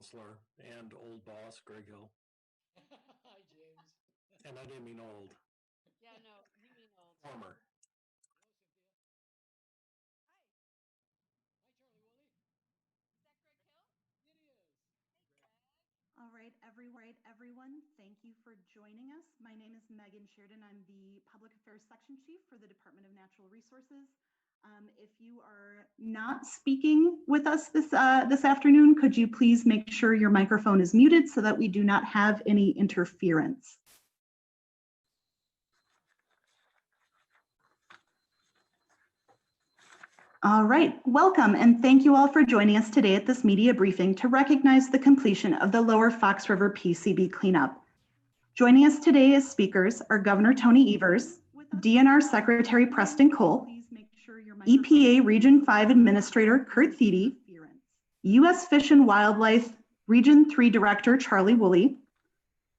Counselor and old boss, Greg Hill. Hi, James. And I didn't mean old. Yeah, no, you mean old. Former. Hello, Cynthia. Hi, Charlie Wooley. Is that Greg Hill? It is. Everyone, thank you for joining us. My name is Megan Sheridan. I'm the Public Affairs Section Chief for the Department of Natural Resources. If you are not speaking with us this afternoon, could you please make sure your microphone is muted so that we do not have any interference? All right, welcome, and thank you all for joining us today at this media briefing to recognize the completion of the Lower Fox River PCB cleanup. Joining us today as speakers are Governor Tony Evers, DNR Secretary Preston Cole, EPA Region 5 Administrator Kurt Thiede, U.S. Fish and Wildlife Region 3 Director Charlie Wooley,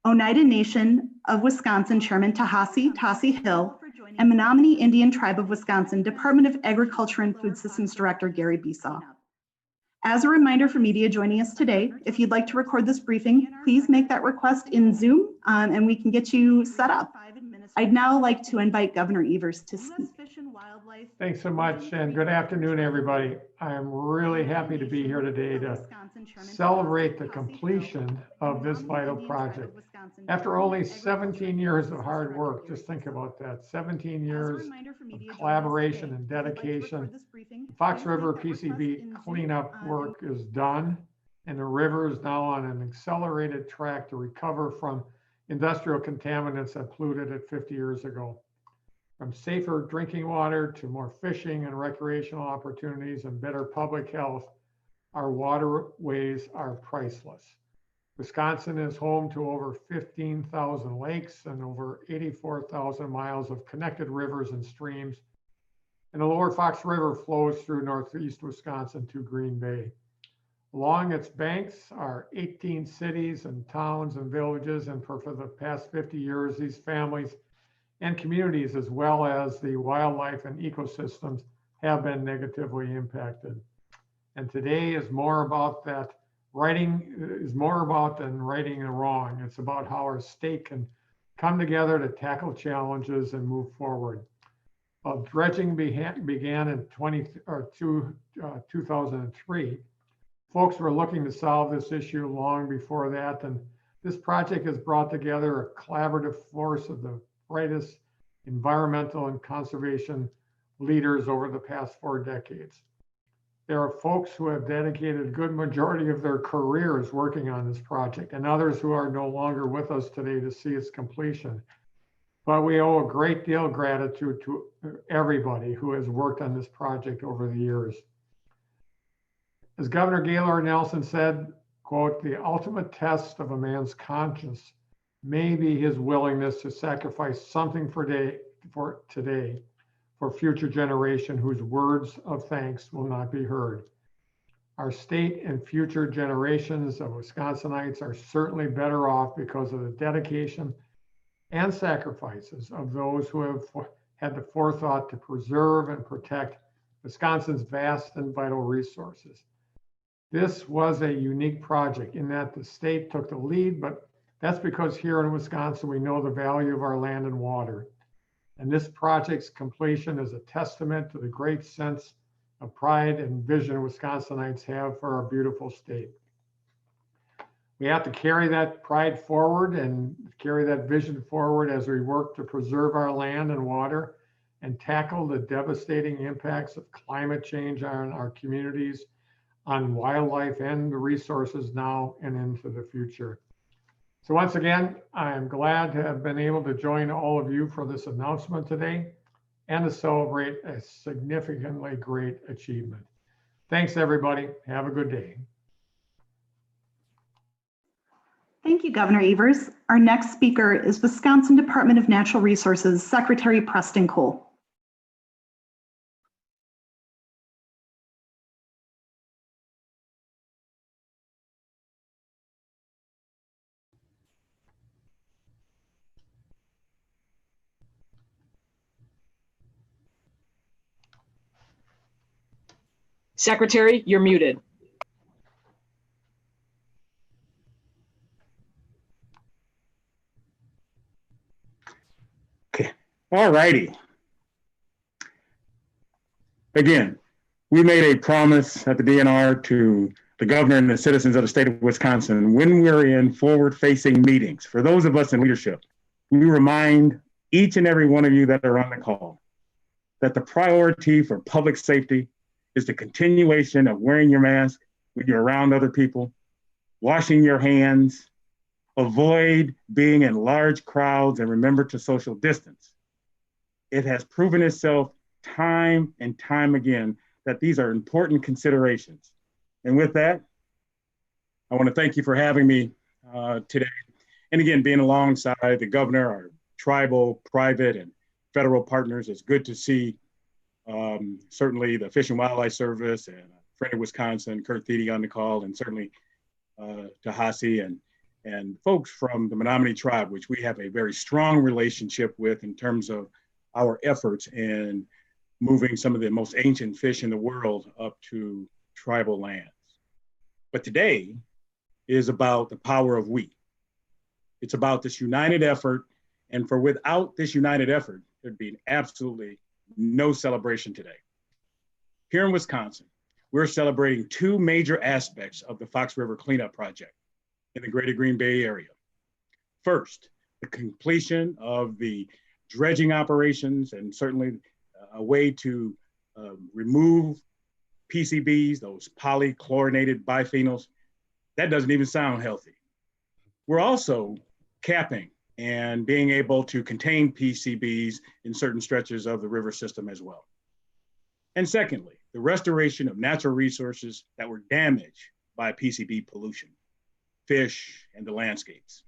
Oneida Nation of Wisconsin Chairman Tasi Hill, and Menominee Indian Tribe of Wisconsin Department of Agriculture and Food Systems Director Gary Besaw. As a reminder for media joining us today, if you'd like to record this briefing, please make that request in Zoom and we can get you set up. I'd now like to invite Governor Evers to speak. Thanks so much, and good afternoon, everybody. I'm really happy to be here today to celebrate the completion of this vital project. After only 17 years of hard work, just think about that, 17 years of collaboration and dedication. The Fox River PCB cleanup work is done, and the river is now on an accelerated track to recover from industrial contaminants that polluted it 50 years ago. From safer drinking water to more fishing and recreational opportunities and better public health, our waterways are priceless. Wisconsin is home to over 15,000 lakes and over 84,000 miles of connected rivers and streams. And the Lower Fox River flows through northeast Wisconsin to Green Bay. Along its banks are 18 cities and towns and villages, and for the past 50 years, these families and communities, as well as the wildlife and ecosystems, have been negatively impacted. And today is more about that than righting the wrong. It's about how our state can come together to tackle challenges and move forward. Dredging began in 2003. Folks were looking to solve this issue long before that, and this project has brought together a collaborative force of the brightest environmental and conservation leaders over the past 4 decades. There are folks who have dedicated a good majority of their careers working on this project, and others who are no longer with us today to see its completion. But we owe a great deal of gratitude to everybody who has worked on this project over the years. As Governor Gaylord Nelson said, quote, "The ultimate test of a man's conscience may be his willingness to sacrifice something for today for future generation whose words of thanks will not be heard." Our state and future generations of Wisconsinites are certainly better off because of the dedication and sacrifices of those who have had the forethought to preserve and protect Wisconsin's vast and vital resources. This was a unique project in that the state took the lead, but that's because here in Wisconsin, we know the value of our land and water. And this project's completion is a testament to the great sense of pride and vision Wisconsinites have for our beautiful state. We have to carry that pride forward and carry that vision forward as we work to preserve our land and water and tackle the devastating impacts of climate change on our communities, on wildlife and the resources now and into the future. So once again, I am glad to have been able to join all of you for this announcement today and to celebrate a significantly great achievement. Thanks, everybody. Have a good day. Thank you, Governor Evers. Our next speaker is Wisconsin Department of Natural Resources Secretary Preston Cole. Secretary, you're muted. All righty. Again, we made a promise at the DNR to the governor and the citizens of the state of Wisconsin when we're in forward-facing meetings. For those of us in leadership, we remind each and every one of you that are on the call that the priority for public safety is the continuation of wearing your mask when you're around other people, washing your hands, avoid being in large crowds, and remember to social distance. It has proven itself time and time again that these are important considerations. And with that, I want to thank you for having me today. And again, being alongside the governor, our tribal, private, and federal partners, it's good to see certainly the Fish and Wildlife Service and a friend of Wisconsin, Kurt Thiede, on the call, and certainly Tehassi and folks from the Menominee tribe, which we have a very strong relationship with in terms of our efforts in moving some of the most ancient fish in the world up to tribal lands. But today is about the power of we. It's about this united effort, and for without this united effort, there'd be absolutely no celebration today. Here in Wisconsin, we're celebrating two major aspects of the Fox River Cleanup Project in the greater Green Bay area. First, the completion of the dredging operations and certainly a way to remove PCBs, those polychlorinated biphenyls. That doesn't even sound healthy. We're also capping and being able to contain PCBs in certain stretches of the river system as well. And secondly, the restoration of natural resources that were damaged by PCB pollution, fish, and the landscapes.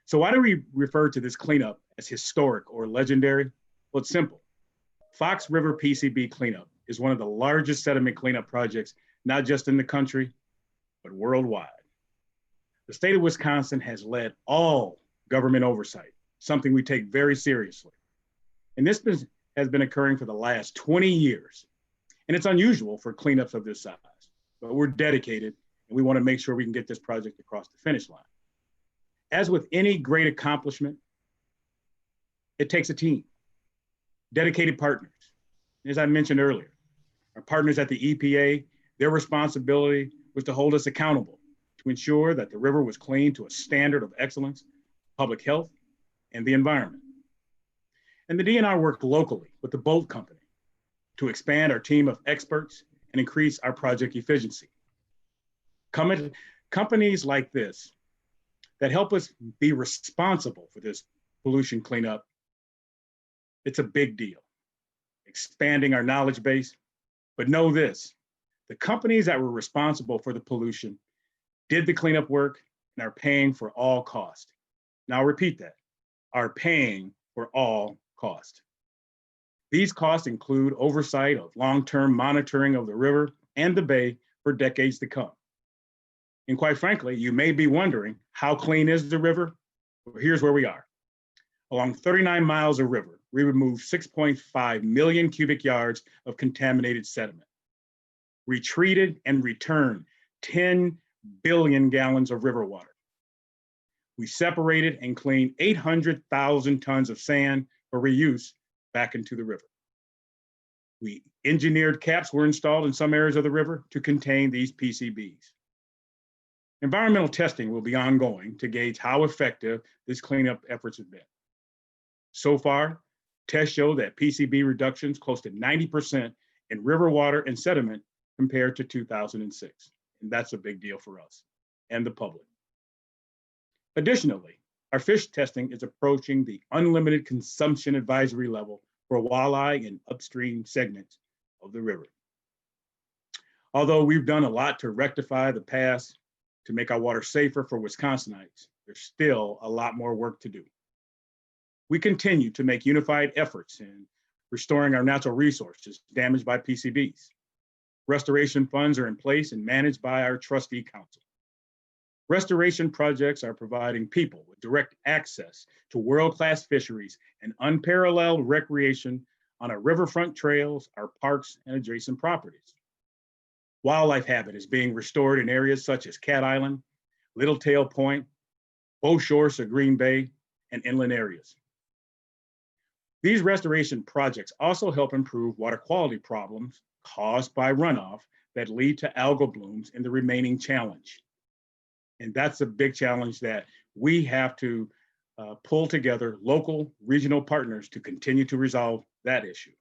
So why do we refer to this cleanup as historic or legendary? Well, it's simple. Fox River PCB cleanup is one of the largest sediment cleanup projects, not just in the country, but worldwide. The state of Wisconsin has led all government oversight, something we take very seriously. And this has been occurring for the last 20 years. And it's unusual for cleanups of this size, but we're dedicated and we want to make sure we can get this project across the finish line. As with any great accomplishment, it takes a team, dedicated partners. As I mentioned earlier, our partners at the EPA, their responsibility was to hold us accountable to ensure that the river was clean to a standard of excellence, public health, and the environment. And the DNR worked locally with the boat company to expand our team of experts and increase our project efficiency. Companies like this that help us be responsible for this pollution cleanup, it's a big deal. Expanding our knowledge base, but know this, the companies that were responsible for the pollution did the cleanup work and are paying for all cost. Now I'll repeat that, are paying for all cost. These costs include oversight of long-term monitoring of the river and the bay for decades to come. And quite frankly, you may be wondering, how clean is the river? Well, here's where we are. Along 39 miles of river, we removed 6.5 million cubic yards of contaminated sediment, retreated and returned 10 billion gallons of river water. We separated and cleaned 800,000 tons of sand for reuse back into the river. We engineered caps were installed in some areas of the river to contain these PCBs. Environmental testing will be ongoing to gauge how effective this cleanup efforts have been. So far, tests show that PCB reductions close to 90% in river water and sediment compared to 2006. And that's a big deal for us and the public. Additionally, our fish testing is approaching the unlimited consumption advisory level for walleye in upstream segments of the river. Although we've done a lot to rectify the past to make our water safer for Wisconsinites, there's still a lot more work to do. We continue to make unified efforts in restoring our natural resources damaged by PCBs. Restoration funds are in place and managed by our trustee council. Restoration projects are providing people with direct access to world-class fisheries and unparalleled recreation on our riverfront trails, our parks, and adjacent properties. Wildlife habitat is being restored in areas such as Cat Island, Littletail Point, both shores of Green Bay, and inland areas. These restoration projects also help improve water quality problems caused by runoff that lead to algal blooms in the remaining challenge. And that's a big challenge that we have to pull together local, regional partners to continue to resolve that issue.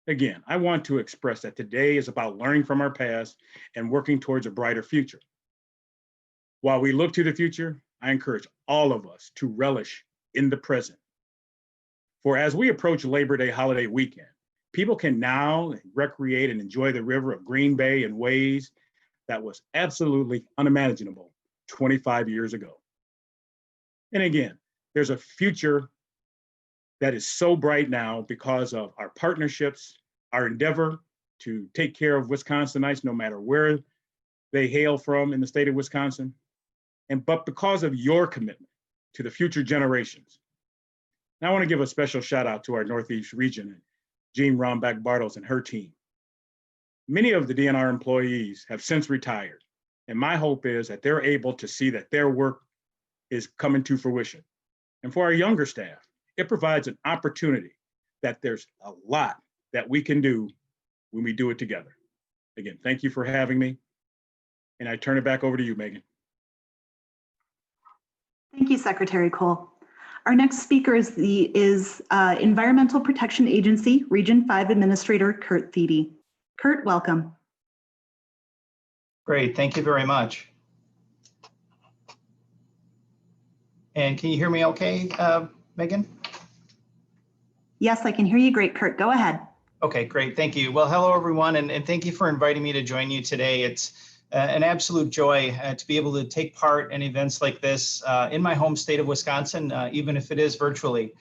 Again, I want to express that today is about learning from our past and working towards a brighter future. While we look to the future, I encourage all of us to relish in the present. For as we approach Labor Day holiday weekend, people can now recreate and enjoy the river of Green Bay in ways that was absolutely unimaginable 25 years ago. And again, there's a future that is so bright now because of our partnerships, our endeavor to take care of Wisconsinites no matter where they hail from in the state of Wisconsin, but because of your commitment to the future generations. Now I want to give a special shout out to our Northeast region and Jean Rombach-Bartels and her team. Many of the DNR employees have since retired, and my hope is that they're able to see that their work is coming to fruition. And for our younger staff, it provides an opportunity that there's a lot that we can do when we do it together. Again, thank you for having me. And I turn it back over to you, Megan. Thank you, Secretary Cole. Our next speaker is Environmental Protection Agency Region 5 Administrator Kurt Thiede. Kurt, welcome. Great, thank you very much. And can you hear me okay, Megan? Yes, I can hear you great, Kurt. Go ahead. Okay, great, thank you. Well, hello everyone, and thank you for inviting me to join you today. It's an absolute joy to be able to take part in events like this in my home state of Wisconsin, even if it is virtually.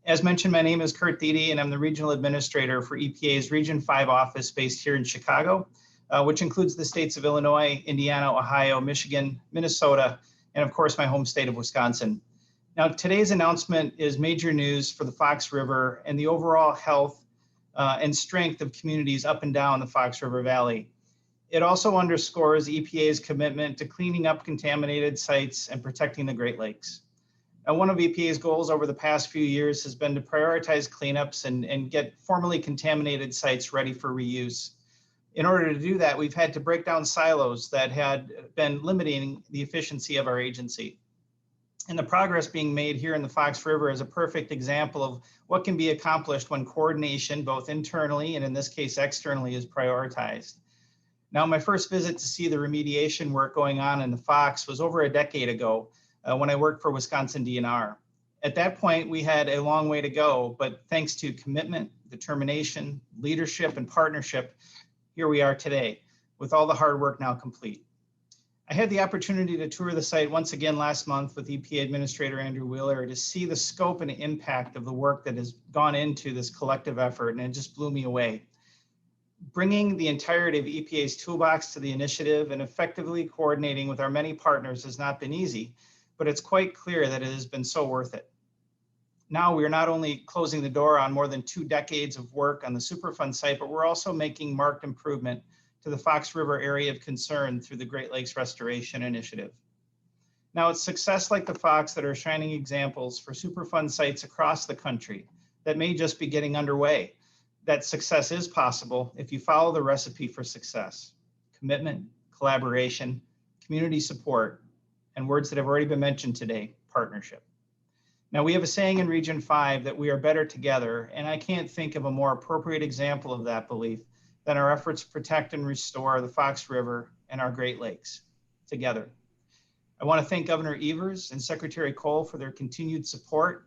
As mentioned, my name is Kurt Thiede, and I'm the Regional Administrator for EPA's Region 5 office based here in Chicago, which includes the states of Illinois, Indiana, Ohio, Michigan, Minnesota, and of course, my home state of Wisconsin. Now, today's announcement is major news for the Fox River and the overall health and strength of communities up and down the Fox River Valley. It also underscores EPA's commitment to cleaning up contaminated sites and protecting the Great Lakes. Now, one of EPA's goals over the past few years has been to prioritize cleanups and get formerly contaminated sites ready for reuse. In order to do that, we've had to break down silos that had been limiting the efficiency of our agency. And the progress being made here in the Fox River is a perfect example of what can be accomplished when coordination, both internally and in this case externally, is prioritized. Now, my first visit to see the remediation work going on in the Fox was over a decade ago when I worked for Wisconsin DNR. At that point, we had a long way to go, but thanks to commitment, determination, leadership, and partnership, here we are today with all the hard work now complete. I had the opportunity to tour the site once again last month with EPA Administrator Andrew Wheeler to see the scope and impact of the work that has gone into this collective effort, and it just blew me away. Bringing the entirety of EPA's toolbox to the initiative and effectively coordinating with our many partners has not been easy, but it's quite clear that it has been so worth it. Now we are not only closing the door on more than 2 decades of work on the Superfund site, but we're also making marked improvement to the Fox River area of concern through the Great Lakes Restoration Initiative. Now, it's success like the Fox that are shining examples for Superfund sites across the country that may just be getting underway. That success is possible if you follow the recipe for success: commitment, collaboration, community support, and words that have already been mentioned today, partnership. Now, we have a saying in Region 5 that we are better together, and I can't think of a more appropriate example of that belief than our efforts to protect and restore the Fox River and our Great Lakes together. I want to thank Governor Evers and Secretary Cole for their continued support.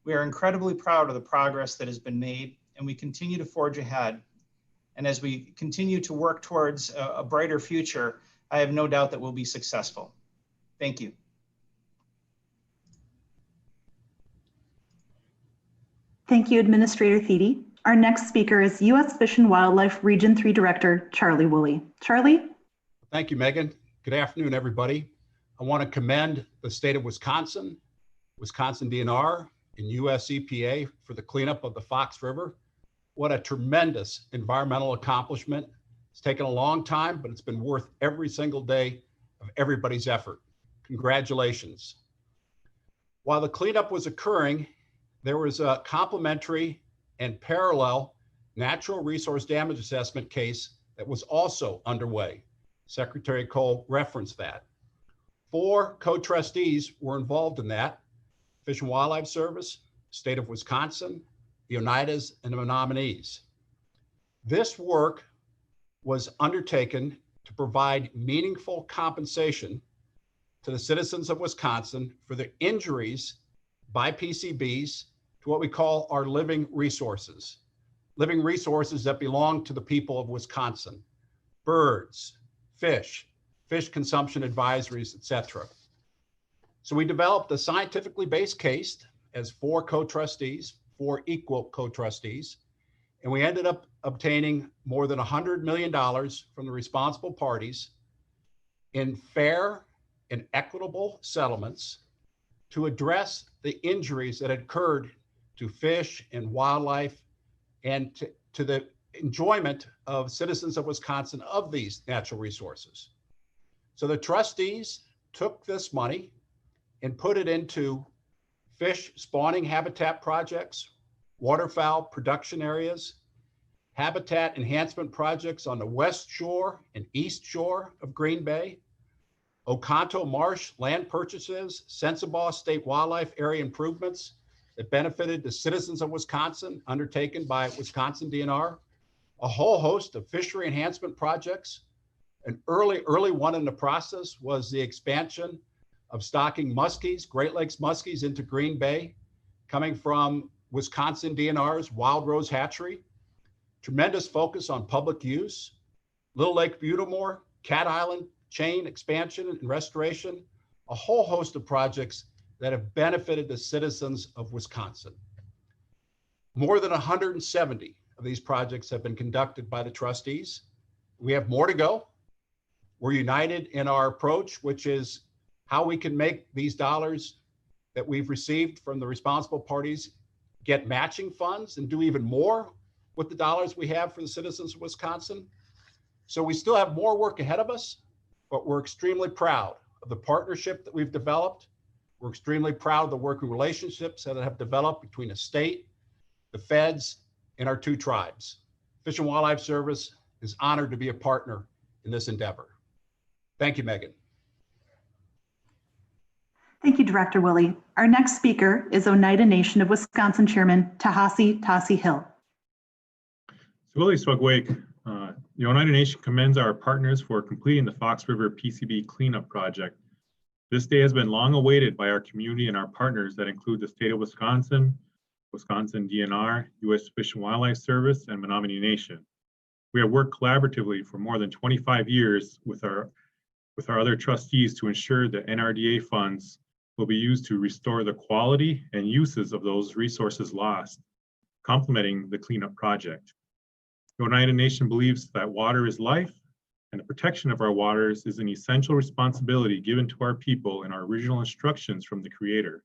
We are incredibly proud of the progress that has been made, and we continue to forge ahead. And as we continue to work towards a brighter future, I have no doubt that we'll be successful. Thank you. Thank you, Administrator Thiede. Our next speaker is U.S. Fish and Wildlife Region 3 Director, Charlie Wooley. Charlie? Thank you, Megan. Good afternoon, everybody. I want to commend the state of Wisconsin, Wisconsin DNR, and US EPA for the cleanup of the Fox River. What a tremendous environmental accomplishment. It's taken a long time, but it's been worth every single day of everybody's effort. Congratulations. While the cleanup was occurring, there was a complementary and parallel natural resource damage assessment case that was also underway. Secretary Cole referenced that. 4 co-trustees were involved in that: Fish and Wildlife Service, State of Wisconsin, the Oneidas, and the Menominees. This work was undertaken to provide meaningful compensation to the citizens of Wisconsin for the injuries by PCBs to what we call our living resources that belong to the people of Wisconsin: birds, fish consumption advisories, etc. So we developed a scientifically based case as 4 co-trustees, 4 equal co-trustees, and we ended up obtaining more than $100 million from the responsible parties in fair and equitable settlements to address the injuries that had occurred to fish and wildlife and to the enjoyment of citizens of Wisconsin of these natural resources. So the trustees took this money and put it into fish spawning habitat projects, waterfowl production areas, habitat enhancement projects on the west shore and east shore of Green Bay, Oconto Marsh land purchases, Sensabaugh State Wildlife Area improvements that benefited the citizens of Wisconsin undertaken by Wisconsin DNR, a whole host of fishery enhancement projects. An early one in the process was the expansion of stocking muskies, Great Lakes muskies, into Green Bay, coming from Wisconsin DNR's Wild Rose Hatchery. Tremendous focus on public use, Little Lake Butamore, Cat Island chain expansion and restoration, a whole host of projects that have benefited the citizens of Wisconsin. More than 170 of these projects have been conducted by the trustees. We have more to go. We're united in our approach, which is how we can make these dollars that we've received from the responsible parties get matching funds and do even more with the dollars we have for the citizens of Wisconsin. So we still have more work ahead of us, but we're extremely proud of the partnership that we've developed. We're extremely proud of the working relationships that have developed between the state, the feds, and our 2 tribes. Fish and Wildlife Service is honored to be a partner in this endeavor. Thank you, Megan. Thank you, Director Wooley. Our next speaker is Oneida Nation of Wisconsin Chairman Tasi Hill. Wooley Swagwake, the Oneida Nation commends our partners for completing the Fox River PCB cleanup project. This day has been long awaited by our community and our partners that include the state of Wisconsin, Wisconsin DNR, U.S. Fish and Wildlife Service, and Menominee Nation. We have worked collaboratively for more than 25 years with our other trustees to ensure that NRDA funds will be used to restore the quality and uses of those resources lost, complementing the cleanup project. The Oneida Nation believes that water is life, and the protection of our waters is an essential responsibility given to our people in our original instructions from the Creator.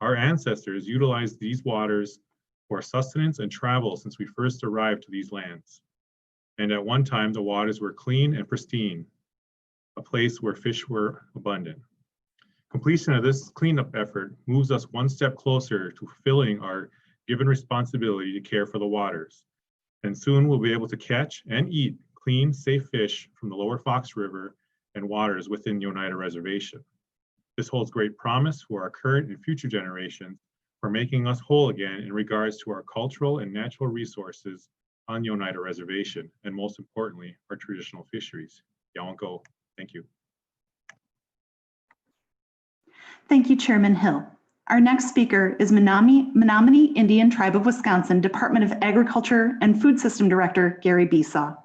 Our ancestors utilized these waters for sustenance and travel since we first arrived to these lands. And at one time, the waters were clean and pristine, a place where fish were abundant. Completion of this cleanup effort moves us one step closer to fulfilling our given responsibility to care for the waters. And soon we'll be able to catch and eat clean, safe fish from the lower Fox River and waters within the Oneida Reservation. This holds great promise for our current and future generations for making us whole again in regards to our cultural and natural resources on the Oneida Reservation, and most importantly, our traditional fisheries. Yawanko, thank you. Thank you, Chairman Hill. Our next speaker is Menominee Indian Tribe of Wisconsin Department of Agriculture and Food System Director, Gary Besaw.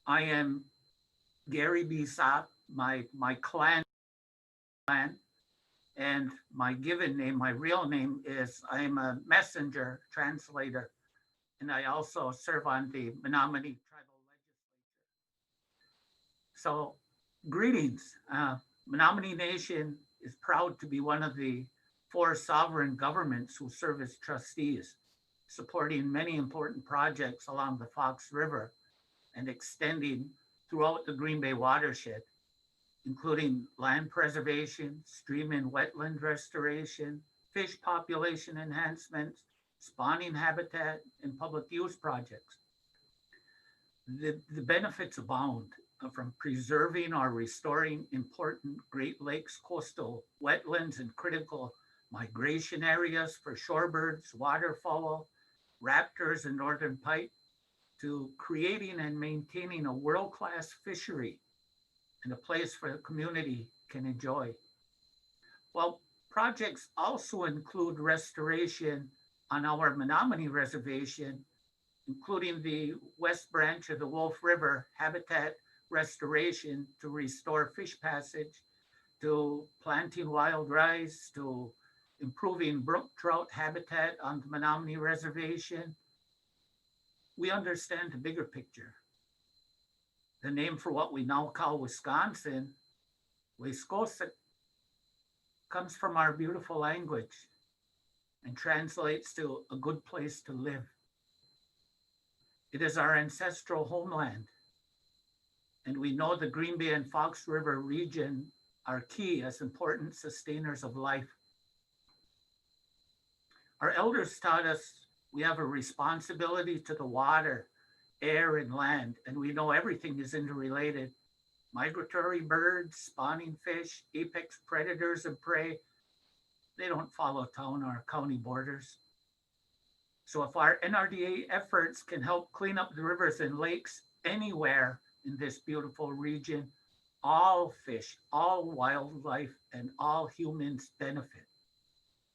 I am Gary Besaw, my clan, and my given name, my real name is, I am a messenger translator, and I also serve on the Menominee Tribal Legislature. So greetings. Menominee Nation is proud to be one of the 4 sovereign governments who serve as trustees, supporting many important projects along the Fox River and extending throughout the Green Bay watershed, including land preservation, stream and wetland restoration, fish population enhancements, spawning habitat, and public use projects. The benefits abound from preserving or restoring important Great Lakes coastal wetlands and critical migration areas for shorebirds, waterfowl, raptors, and northern pike, to creating and maintaining a world-class fishery and a place for the community can enjoy. Well, projects also include restoration on our Menominee Reservation, including the west branch of the Wolf River habitat restoration to restore fish passage, to planting wild rice, to improving brook trout habitat on the Menominee Reservation. We understand the bigger picture. The name for what we now call Wisconsin, Wisconsin, comes from our beautiful language and translates to a good place to live. It is our ancestral homeland, and we know the Green Bay and Fox River region are key as important sustainers of life. Our elders taught us we have a responsibility to the water, air, and land, and we know everything is interrelated. Migratory birds, spawning fish, apex predators and prey, they don't follow town or county borders. So if our NRDA efforts can help clean up the rivers and lakes anywhere in this beautiful region, all fish, all wildlife, and all humans benefit.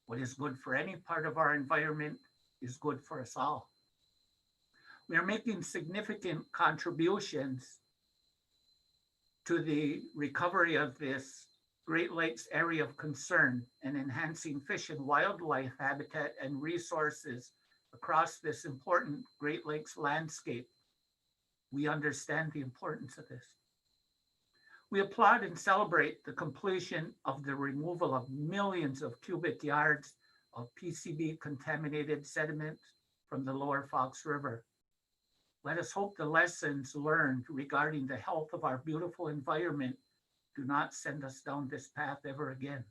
What is good for any part of our environment is good for us all. We are making significant contributions to the recovery of this Great Lakes area of concern and enhancing fish and wildlife habitat and resources across this important Great Lakes landscape. We understand the importance of this. We applaud and celebrate the completion of the removal of millions of cubic yards of PCB contaminated sediment from the lower Fox River. Let us hope the lessons learned regarding the health of our beautiful environment do not send us down this path ever again.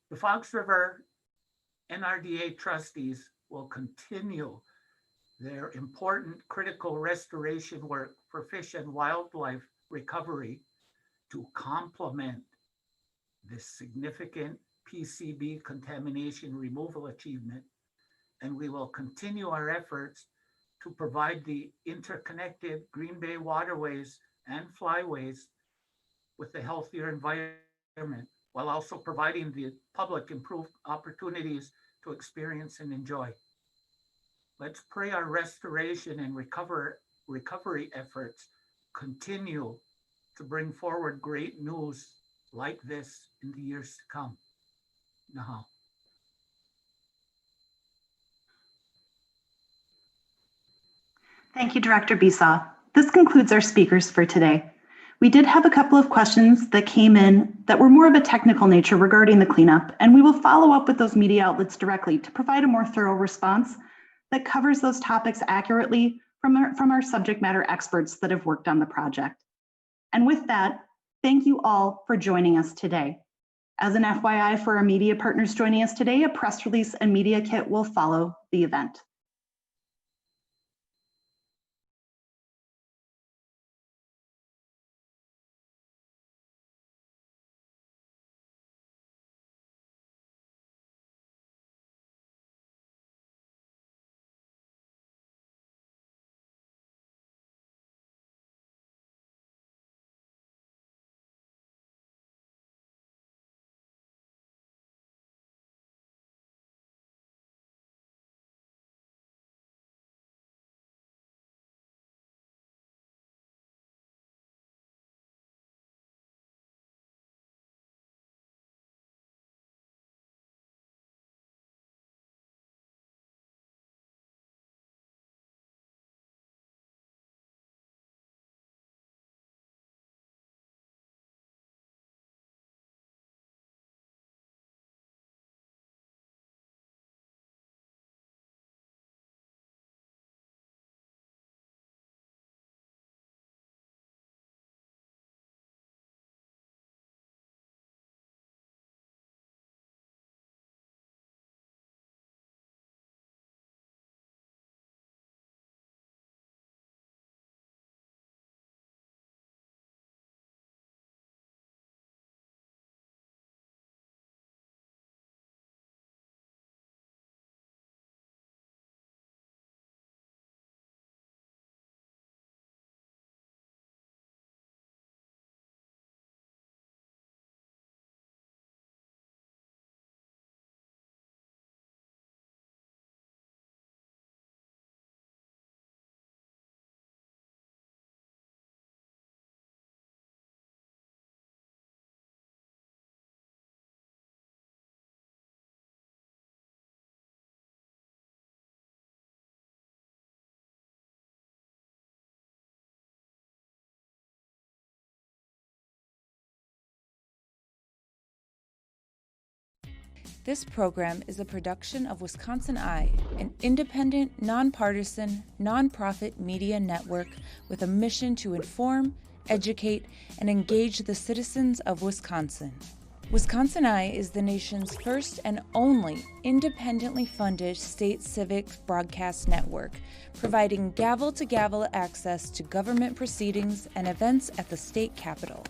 The Fox River NRDA trustees will continue their important critical restoration work for fish and wildlife recovery to complement this significant PCB contamination removal achievement. And we will continue our efforts to provide the interconnected Green Bay waterways and flyways with a healthier environment, while also providing the public improved opportunities to experience and enjoy. Let's pray our restoration and recovery efforts continue to bring forward great news like this in the years to come. Now. Thank you, Director Besaw. This concludes our speakers for today. We did have a couple of questions that came in that were more of a technical nature regarding the cleanup, and we will follow up with those media outlets directly to provide a more thorough response that covers those topics accurately from our subject matter experts that have worked on the project. And with that, thank you all for joining us today. As an FYI for our media partners joining us today, a press release and media kit will follow the event. This program is a production of WisconsinEye, an independent, nonpartisan, nonprofit media network with a mission to inform, educate, and engage the citizens of Wisconsin. WisconsinEye is the nation's first and only independently funded state civic broadcast network, providing gavel-to-gavel access to government proceedings and events at the state capitol.